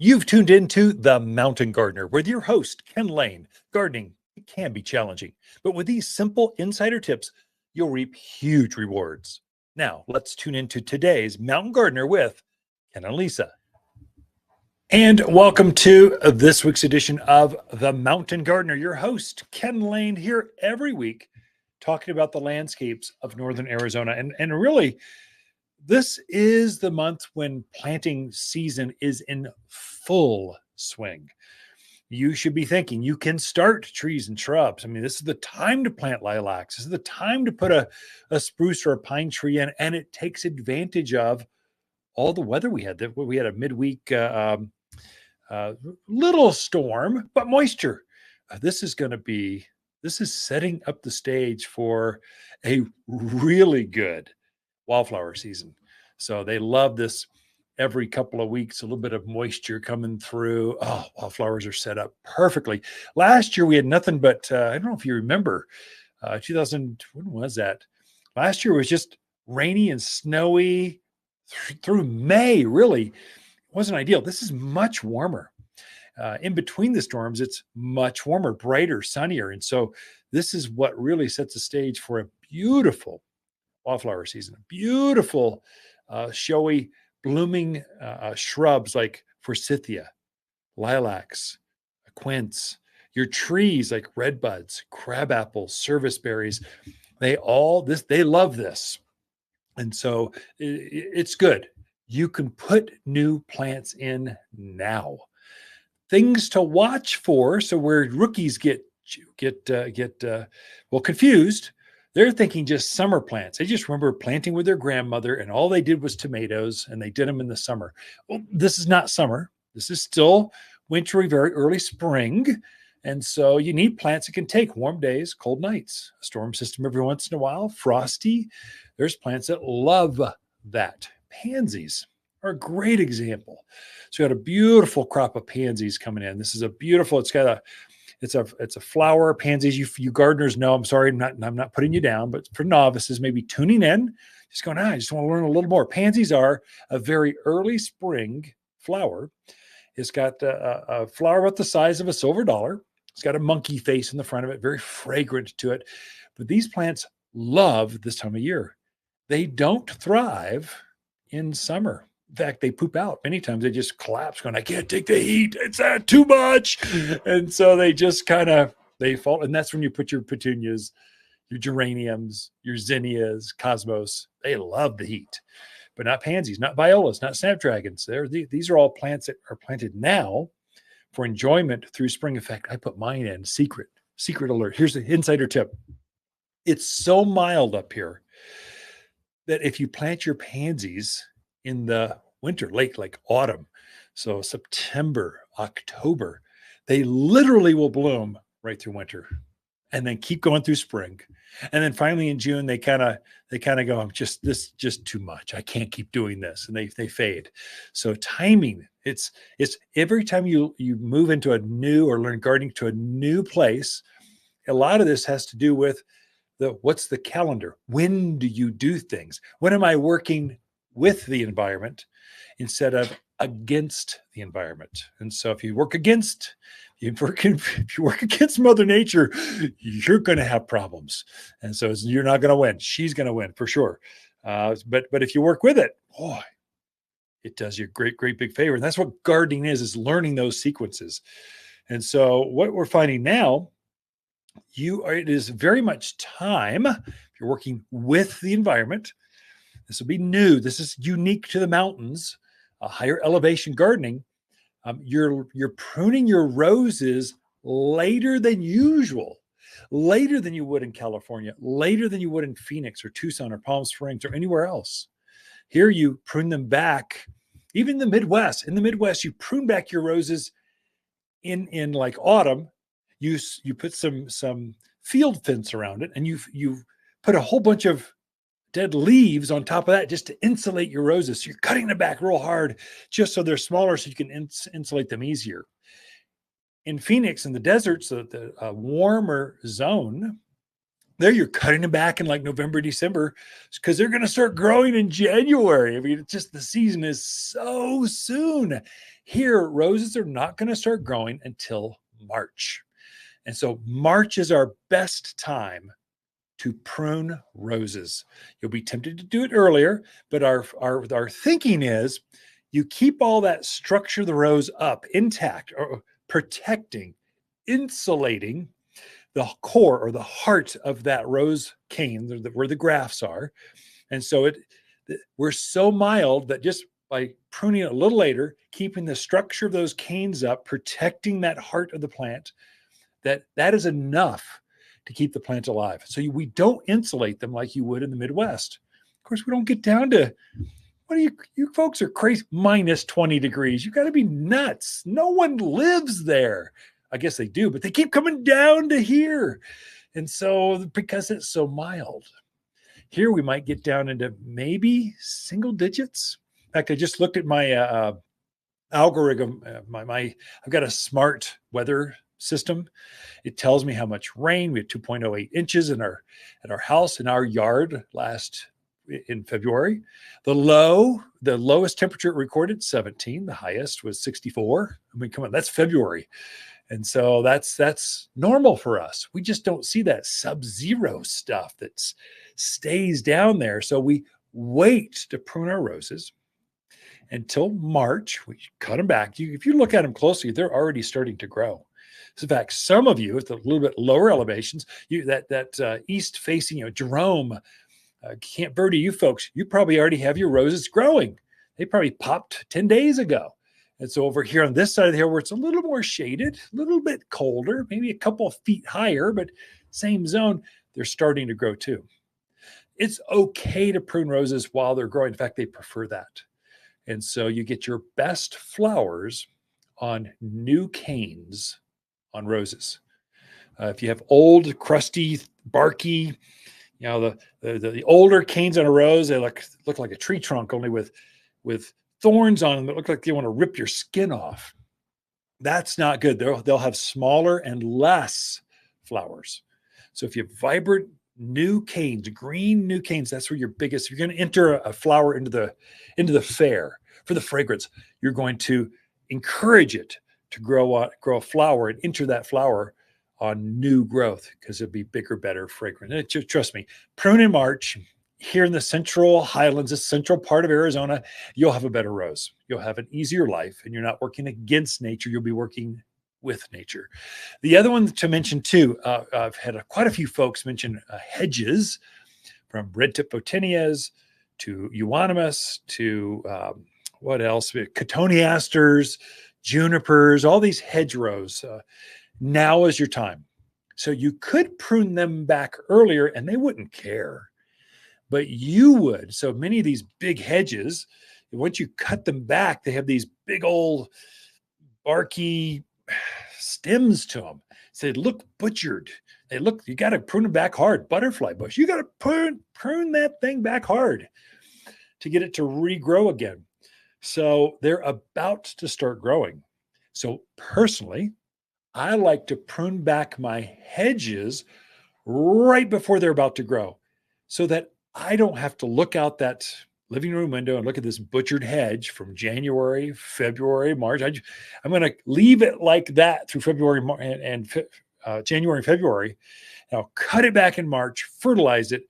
You've tuned into The Mountain Gardener with your host, Ken Lain. Gardening, it can be challenging, but with these simple insider tips, you'll reap huge rewards. Now, let's tune into today's Mountain Gardener with Ken and Lisa. And welcome to this week's edition of The Mountain Gardener. Your host, Ken Lain, here every week talking about the landscapes of northern Arizona. And really, this is the month when planting season is in full swing. You should be thinking you can start trees and shrubs. I mean, this is the time to plant lilacs. This is the time to put a spruce or a pine tree in, and it takes advantage of all the weather we had. We had a midweek little storm, but moisture. This is setting up the stage for a really good wildflower season. So they love this every couple of weeks, a little bit of moisture coming through. Oh, wildflowers are set up perfectly. Last year we had nothing but, I don't know if you remember, 2000, when was that? Last year was just rainy and snowy through May, really. It wasn't ideal. This is much warmer. In between the storms, it's much warmer, brighter, sunnier. And so this is what really sets the stage for a beautiful wildflower season, beautiful, showy, blooming shrubs like forsythia, lilacs, quince, your trees like redbuds, crabapples, serviceberries. They love this. And so it's good. You can put new plants in now. Things to watch for. So where rookies get confused, they're thinking just summer plants. They just remember planting with their grandmother and all they did was tomatoes and they did them in the summer. Well, this is not summer. This is still wintry, very early spring. And so you need plants that can take warm days, cold nights, a storm system every once in a while, frosty. There's plants that love that. Pansies are a great example. So we got a beautiful crop of pansies coming in. This is a beautiful, it's a flower. Pansies, you gardeners know, I'm sorry, I'm not putting you down, but for novices, maybe tuning in, just going, I just want to learn a little more. Pansies are a very early spring flower. It's got a flower about the size of a silver dollar. It's got a monkey face in the front of it, very fragrant to it. But these plants love this time of year. They don't thrive in summer. In fact, they poop out. Many times they just collapse going, I can't take the heat. It's too much. And so they just they fall. And that's when you put your petunias, your geraniums, your zinnias, cosmos. They love the heat, but not pansies, not violas, not snapdragons. These are all plants that are planted now for enjoyment through spring. In fact, I put mine in secret alert. Here's the insider tip. It's so mild up here that if you plant your pansies in the winter, late, like autumn, so September, October, they literally will bloom right through winter and then keep going through spring. And then finally in June, they kind of go, just too much. I can't keep doing this. And they fade. So timing, it's every time you move into a new or learn gardening to a new place, a lot of this has to do with what's the calendar? When do you do things? When am I working with the environment instead of against the environment? And so if you work against Mother Nature, you're going to have problems. And so you're not going to win. She's going to win for sure. But if you work with it, boy, it does you a great big favor. And that's what gardening is learning those sequences. And so what we're finding now, it is very much time, if you're working with the environment. This will be new. This is unique to the mountains, higher elevation gardening. You're pruning your roses later than usual, later than you would in California, later than you would in Phoenix or Tucson or Palm Springs or anywhere else. Here you prune them back, even in the Midwest. In the Midwest, you prune back your roses in like autumn. You put some field fence around it, and you put a whole bunch of dead leaves on top of that just to insulate your roses. So you're cutting them back real hard just so they're smaller so you can insulate them easier. In Phoenix, in the deserts, the warmer zone, There you're cutting them back in like November, December, because they're going to start growing in January. I mean, it's just the season is so soon. Here, roses are not going to start growing until March. And so March is our best time to prune roses. You'll be tempted to do it earlier, but our thinking is you keep all that structure of the rose up intact, or protecting, insulating the core or the heart of that rose cane where the grafts are. And so we're so mild that just by pruning it a little later, keeping the structure of those canes up, protecting that heart of the plant, that is enough to keep the plant alive. So we don't insulate them like you would in the Midwest. Of course, we don't get down to, what are you folks are crazy, minus 20 degrees. You got to be nuts. No one lives there. I guess they do, but they keep coming down to here. And so because it's so mild, here we might get down into maybe single digits. In fact, I just looked at my algorithm. I've got a smart weather system. It tells me how much rain. We had 2.08 inches at our house, in our yard in February. The lowest temperature recorded 17. The highest was 64. I mean, come on, that's February. And so that's normal for us. We just don't see that sub-zero stuff that stays down there. So we wait to prune our roses until March. We cut them back. If you look at them closely, they're already starting to grow. So in fact, some of you at the little bit lower elevations, that east facing, Jerome, Camp Verde, you folks, you probably already have your roses growing. They probably popped 10 days ago. And so over here on this side of the hill where it's a little more shaded, a little bit colder, maybe a couple of feet higher, but same zone, they're starting to grow too. It's okay to prune roses while they're growing. In fact, they prefer that. And so you get your best flowers on new canes on roses. If you have old, crusty, barky, the older canes on a rose, they look like a tree trunk, only with thorns on them that look like they want to rip your skin off. That's not good. They'll have smaller and less flowers. So if you have vibrant new canes, green new canes, that's where your biggest. If you're going to enter a flower into the fair for the fragrance, you're going to encourage it to grow a flower and enter that flower on new growth, because it'll be bigger, better, fragrant. And trust me, prune in March. Here in the Central Highlands, the central part of Arizona, you'll have a better rose. You'll have an easier life, and you're not working against nature. You'll be working with nature. The other one to mention too, I've had quite a few folks mention hedges, from red tip photinias to euonymus to what else? Cotoneasters, junipers, all these hedgerows. Now is your time. So you could prune them back earlier and they wouldn't care. But you would. So many of these big hedges, once you cut them back, they have these big old barky stems to them. So they look butchered. You got to prune them back hard. Butterfly bush, you got to prune that thing back hard to get it to regrow again. So they're about to start growing. So personally, I like to prune back my hedges right before they're about to grow, so that I don't have to look out that living room window and look at this butchered hedge from January, February, March. I'm going to leave it like that through February and January and February. And I'll cut it back in March, fertilize it,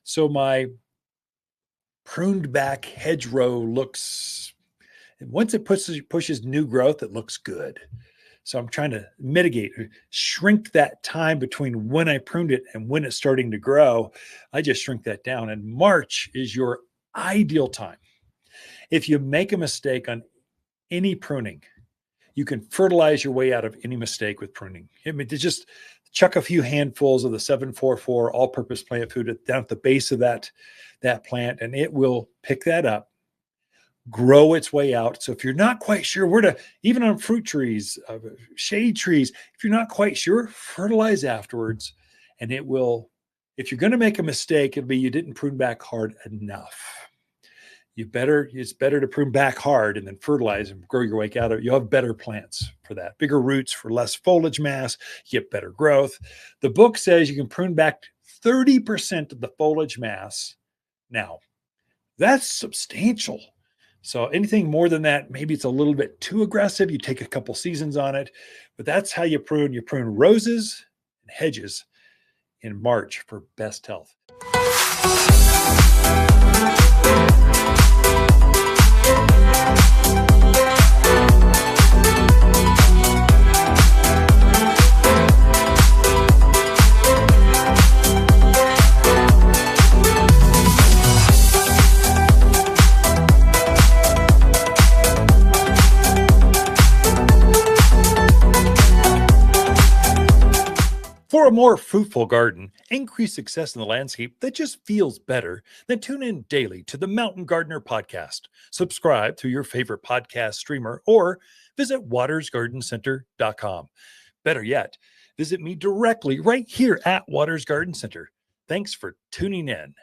so my pruned back hedgerow looks, once it pushes new growth, it looks good. So I'm trying to shrink that time between when I pruned it and when it's starting to grow. I just shrink that down. And March is your ideal time. If you make a mistake on any pruning, you can fertilize your way out of any mistake with pruning. I mean, to just chuck a few handfuls of the 744 all-purpose plant food down at the base of that plant, and it will pick that up, grow its way out. So if you're not quite sure where to, even on fruit trees, shade trees, if you're not quite sure, fertilize afterwards. And it will, if you're going to make a mistake, it'll be you didn't prune back hard enough. It's better to prune back hard and then fertilize and grow your way out of it. You'll have better plants for that. Bigger roots for less foliage mass, you get better growth. The book says you can prune back 30% of the foliage mass. Now, that's substantial. So anything more than that, maybe it's a little bit too aggressive. You take a couple seasons on it, but that's how you prune. You prune roses and hedges in March for best health. For a more fruitful garden, increase success in the landscape that just feels better, then tune in daily to the Mountain Gardener podcast. Subscribe to your favorite podcast streamer or visit watersgardencenter.com. Better yet, visit me directly right here at Waters Garden Center. Thanks for tuning in.